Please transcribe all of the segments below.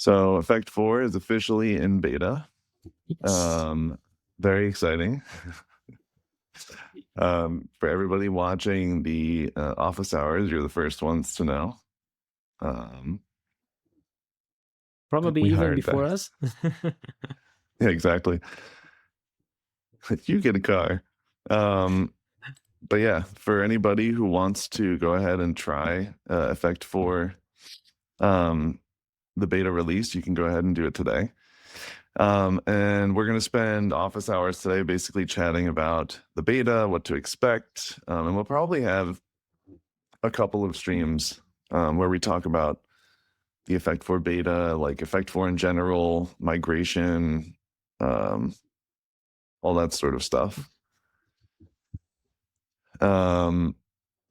So Effect 4 is officially in beta. Yes. Very exciting. For everybody watching the office hours, you're the first ones to know. Probably We even hired before that. us. Yeah, exactly. You get a car. But yeah, for anybody who wants to go ahead and try Effect 4, the beta release, you can go ahead and do it today. And we're going to spend office hours today basically chatting about the beta, what to expect, and we'll probably have a couple of streams where we talk about the Effect 4 beta, like Effect 4 in general, migration, all that sort of stuff.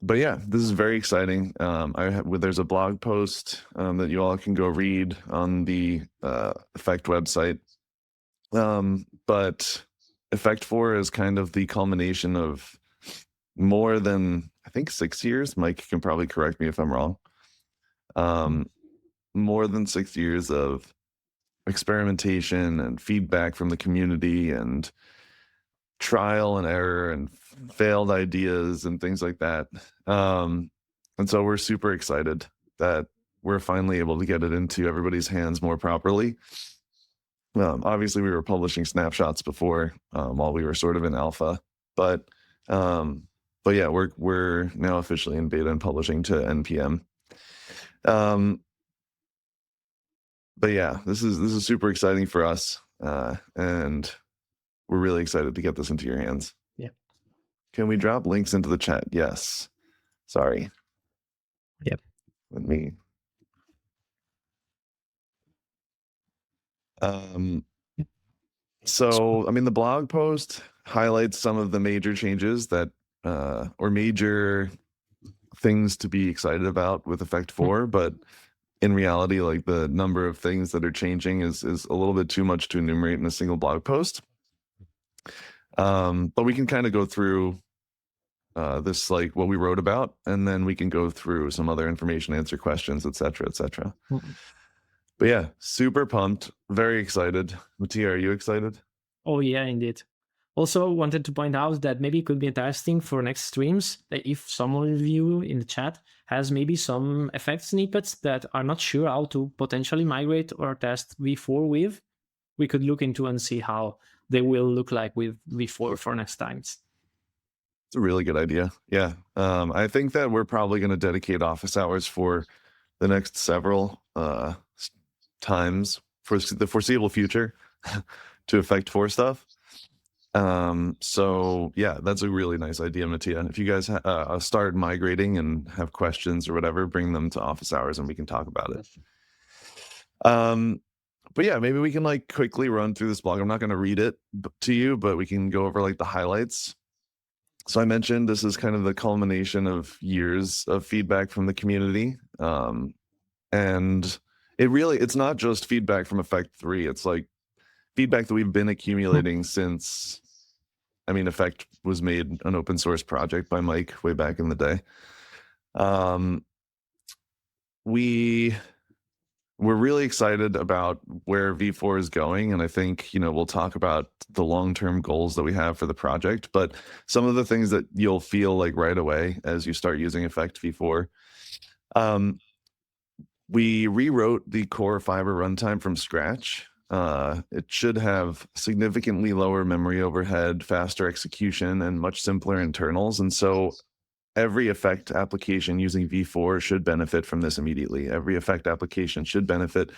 But yeah, this is very exciting. There's a blog post that you all can go read on the Effect website. But Effect 4 is kind of the culmination of more than, I think, 6 years. Mike can probably correct me if I'm wrong. More than 6 years of experimentation and feedback from the community and trial and error and failed ideas and things like that. And so we're super excited that we're finally able to get it into everybody's hands more properly. Obviously, we were publishing snapshots before while we were sort of in alpha, but yeah, we're now officially in beta and publishing to npm. But yeah, this is super exciting for us, and we're really excited to get this into your hands. Yeah. Can we drop links into the chat? Yes. Sorry. Yep. Let me. So, I mean, the blog post highlights some of the major changes that, or major things to be excited about with Effect 4, but in reality, like the number of things that are changing is a little bit too much to enumerate in a single blog post. But we can kind of go through this, like what we wrote about, and then we can go through some other information, answer questions, etc., etc. But yeah, super pumped, very excited. Mattia, are you excited? Oh yeah, indeed. Also wanted to point out that maybe it could be interesting for next streams that if someone of you in the chat has maybe some effect snippets that are not sure how to potentially migrate or test v4 with, we could look into and see how they will look like with v4 for next times. It's a really good idea. Yeah. I think that we're probably going to dedicate office hours for the next several times for the foreseeable future to Effect 4 stuff. So yeah, that's a really nice idea, Mattia. If you guys start migrating and have questions or whatever, bring them to office hours and we can talk about it. But yeah, maybe we can like quickly run through this blog. I'm not going to read it to you, but we can go over like the highlights. So I mentioned this is kind of the culmination of years of feedback from the community. And it's not just feedback from Effect 3. It's like feedback that we've been accumulating since, I mean, Effect was made an open source project by Mike way back in the day. We're really excited about where V4 is going, and I think we'll talk about the long-term goals that we have for the project. But some of the things that you'll feel like right away as you start using Effect V4, we rewrote the core fiber runtime from scratch. It should have significantly lower memory overhead, faster execution, and much simpler internals. And so every Effect application using V4 should benefit from this immediately. Every Effect application should benefit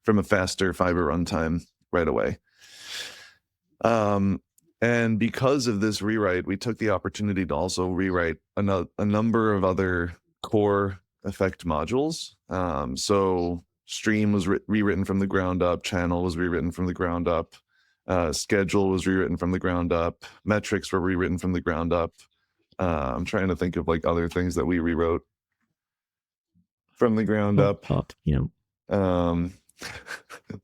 from a faster fiber runtime right away. And because of this rewrite, we took the opportunity to also rewrite a number of other core Effect modules. So stream was rewritten from the ground up, channel was rewritten from the ground up, schedule was rewritten from the ground up, metrics were rewritten from the ground up. I'm trying to think of like other things that we rewrote from the ground up. There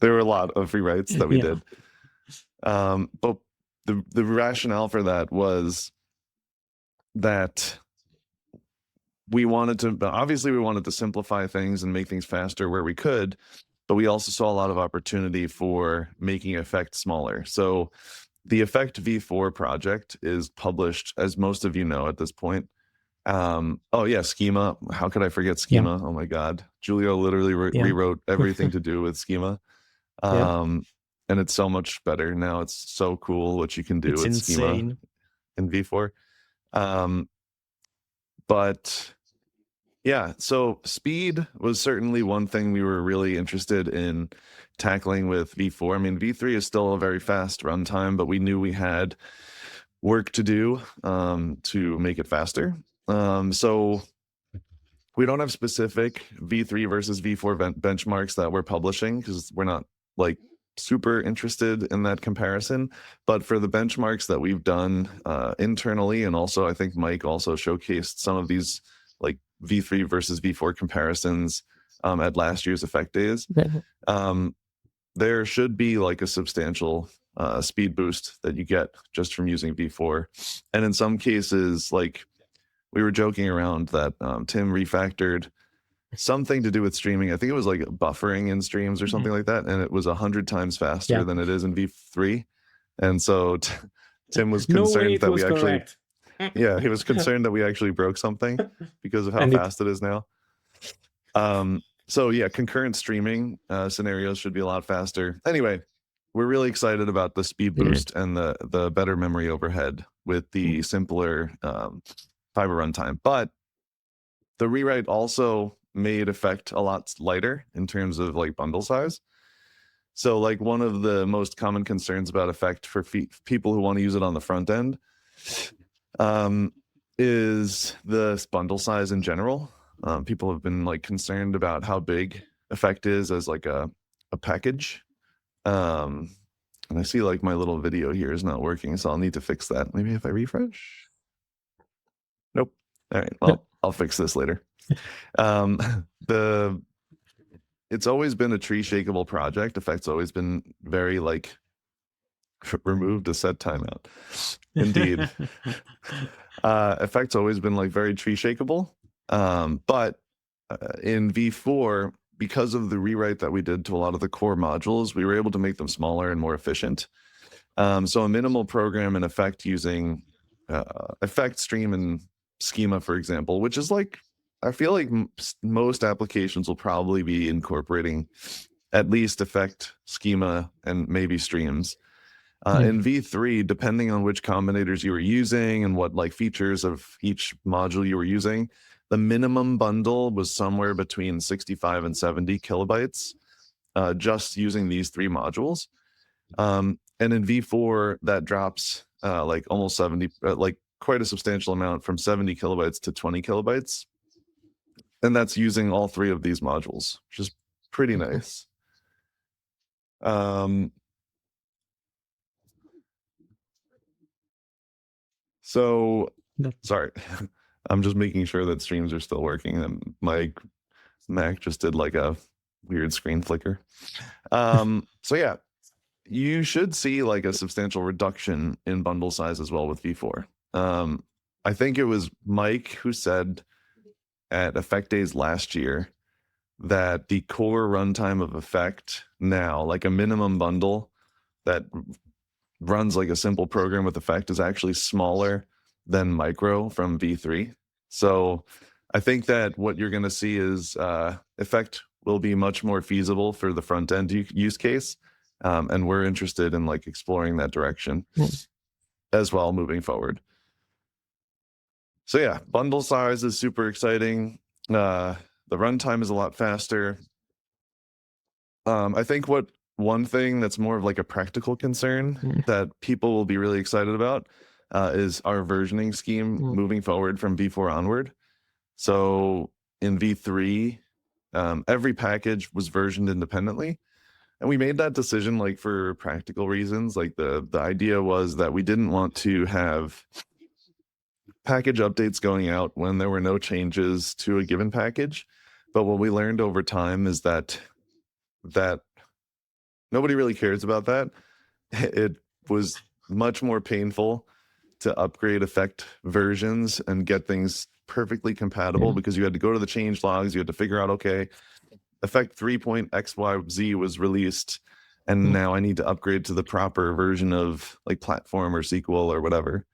were a lot of rewrites that we did. But the rationale for that was that we wanted to simplify things and make things faster where we could, but we also saw a lot of opportunity for making effect smaller. So the effect v4 project is published, as most of you know at this point. Oh yeah, Schema. How could I forget Yeah. Schema? Oh my God. Julio literally Yeah. rewrote everything to do with Schema. Yeah. And it's so much better now. It's so cool what you can do It's with Schema insane. in v4. But yeah, so speed was certainly one thing we were really interested in tackling with v4. I mean, v3 is still a very fast runtime, but we knew we had work to do to make it faster. So we don't have specific v3 versus v4 benchmarks that we're publishing because we're not like super interested in that comparison. But for the benchmarks that we've done internally, and also I think Mike also showcased some of these like v3 versus v4 comparisons at last year's Effect Days, there should be like a substantial speed boost that you get just from using v4. And in some cases, like we were joking around that Tim refactored something to do with streaming. I think it was like buffering in streams or something like that, and it was 100 times faster than it is in v3. And so Tim was No way concerned it that was we actually correct. yeah, he was concerned that we actually broke something because of how And fast it is now. So yeah, concurrent streaming scenarios should be a lot faster. Anyway, we're really excited about the speed boost and the better memory overhead with the simpler fiber runtime. But the rewrite also made Effect a lot lighter in terms of like bundle size. So like one of the most common concerns about Effect for people who want to use it on the front end is the bundle size in general. People have been like concerned about how big Effect is as like a package. And I see like my little video here is not working, so I'll need to fix that. Maybe if I refresh. Nope. All right. Well, I'll fix this later. It's always been a tree shakeable project. Effect's always been very like removed a set timeout. Indeed. Effect's always been like very tree shakeable. But in v4, because of the rewrite that we did to a lot of the core modules, we were able to make them smaller and more efficient. So a minimal program in Effect using Effect, Stream, and Schema, for example, which is like, I feel like most applications will probably be incorporating at least Effect, Schema, and maybe Streams. In v3, depending on which combinators you were using and what like features of each module you were using, the minimum bundle was somewhere between 65 and 70 kilobytes just using these three modules. And in v4, that drops like almost 70, like quite a substantial amount, from 70 kilobytes to 20 kilobytes. And that's using all three of these modules, which is pretty nice. So, sorry, I'm just making sure that streams are still working, and my Mac just did like a weird screen flicker. So yeah, you should see like a substantial reduction in bundle size as well with v4. I think it was Mike who said at Effect Days last year that the core runtime of Effect now, like a minimum bundle that runs like a simple program with Effect, is actually smaller than micro from v3. So I think that what you're going to see is Effect will be much more feasible for the front end use case. And we're interested in like exploring that direction as well moving forward. So yeah, bundle size is super exciting. The runtime is a lot faster. I think one thing that's more of like a practical concern that people will be really excited about is our versioning scheme moving forward from v4 onward. So in v3, every package was versioned independently. And we made that decision like for practical reasons. Like the idea was that we didn't want to have package updates going out when there were no changes to a given package. But what we learned over time is that nobody really cares about that. It was much more painful to upgrade Effect versions and get things perfectly compatible because you had to go to the change logs, you had to figure out, okay, effect 3.xyz was released, and now I need to upgrade to the proper version of like platform or SQL or whatever.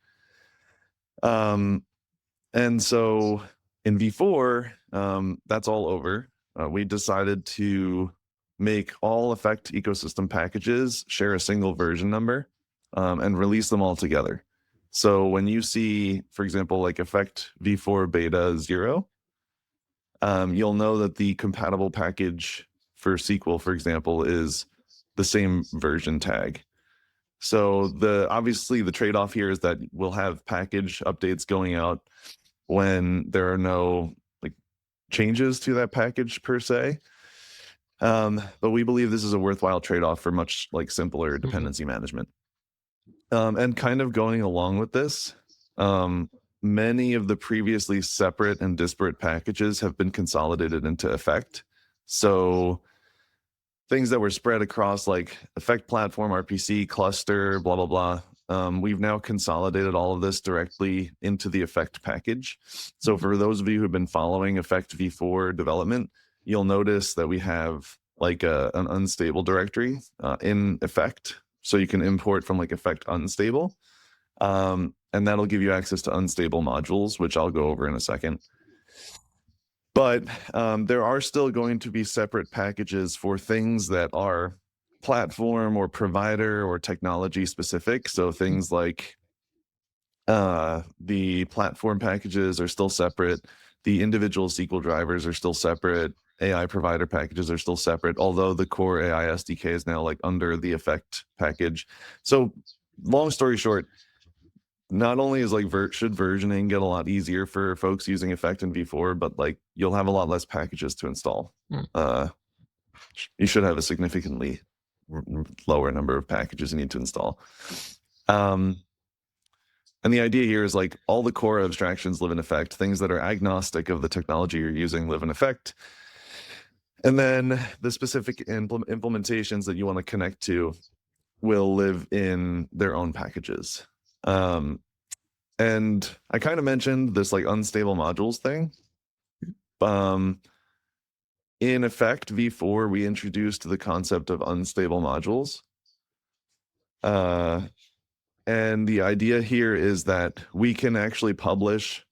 And so in V4, that's all over. We decided to make all effect ecosystem packages share a single version number, and release them all together. So when you see, for example, like effect v4 beta 0, you'll know that the compatible package for SQL, for example, is the same version tag. So obviously the trade-off here is that we'll have package updates going out when there are no like changes to that package per se. But we believe this is a worthwhile trade-off for much like simpler dependency management. And kind of going along with this, many of the previously separate and disparate packages have been consolidated into effect. So things that were spread across like effect platform, RPC, cluster, blah, blah, blah. We've now consolidated all of this directly into the effect package. So for those of you who've been following effect v4 development, you'll notice that we have like an unstable directory in effect. So you can import from like effect unstable. And that'll give you access to unstable modules, which I'll go over in a second. But there are still going to be separate packages for things that are platform or provider or technology specific. So things like the platform packages are still separate. The individual SQL drivers are still separate. AI provider packages are still separate, although the core AI SDK is now like under the effect package. So long story short, not only is like should versioning get a lot easier for folks using effect in v4, but like you'll have a lot less packages to install. You should have a significantly lower number of packages you need to install. And the idea here is like all the core abstractions live in effect. Things that are agnostic of the technology you're using live in effect. And then the specific implementations that you want to connect to will live in their own packages. And I kind of mentioned this like unstable modules thing. In effect, v4, we introduced the concept of unstable modules. And the idea here is that we can actually publish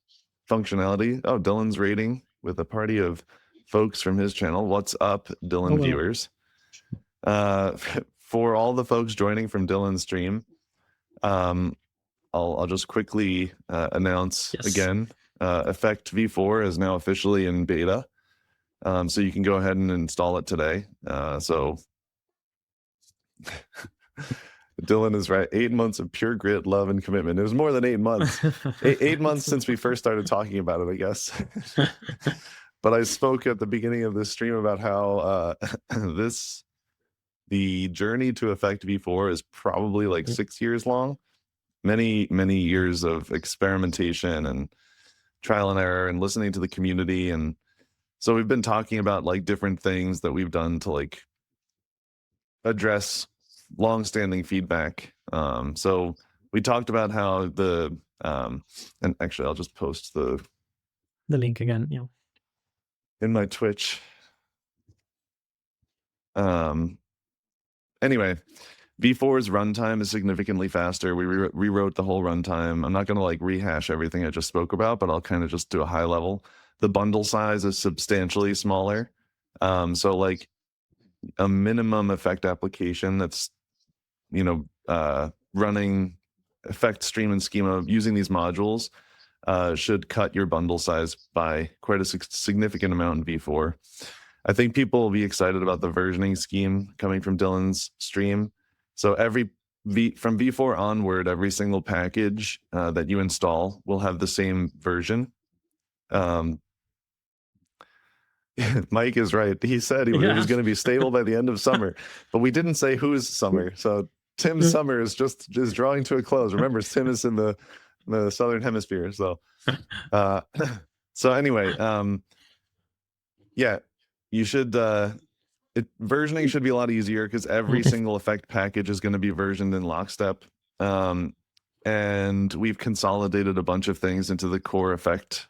functionality. Oh, Dylan's rating with a party of folks from his channel. What's up, Dylan viewers? For all the folks joining from Dylan's stream, I'll just quickly announce again, Effect v4 is now officially in beta. So you can go ahead and install it today. So Dylan is right. 8 months of pure grit, love, and commitment. It was more than 8 months. 8 months since we first started talking about it, I guess. But I spoke at the beginning of this stream about how the journey to Effect v4 is probably like 6 years long. Many years of experimentation and trial and error and listening to the community. And so we've been talking about like different things that we've done to like address long-standing feedback. So we talked about how and actually I'll just post the link again, in my Twitch. Anyway, v4's runtime is significantly faster. We rewrote the whole runtime. I'm not going to like rehash everything I just spoke about, but I'll kind of just do a high level. The bundle size is substantially smaller. So like a minimum effect application that's, running effect stream and schema using these modules should cut your bundle size by quite a significant amount in v4. I think people will be excited about the versioning scheme coming from Dylan's stream. So from v4 onward, every single package that you install will have the same version. Mike is right. He said it was going to be stable by the end of summer, but we didn't say whose summer. So Tim's summer is just drawing to a close. Remember, Tim is in the southern hemisphere. So, so anyway, yeah, you should. Versioning should be a lot easier because every single effect package is going to be versioned in lockstep. And we've consolidated a bunch of things into the core effect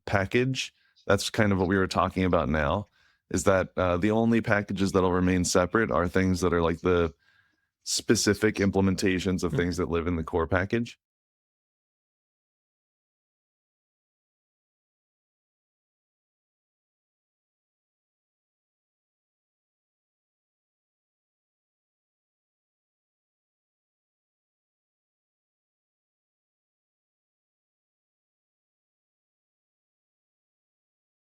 package. That's kind of what we were talking about now. is that the only packages that'll remain separate are things that are like the specific implementations of Mm. things that live in the core package.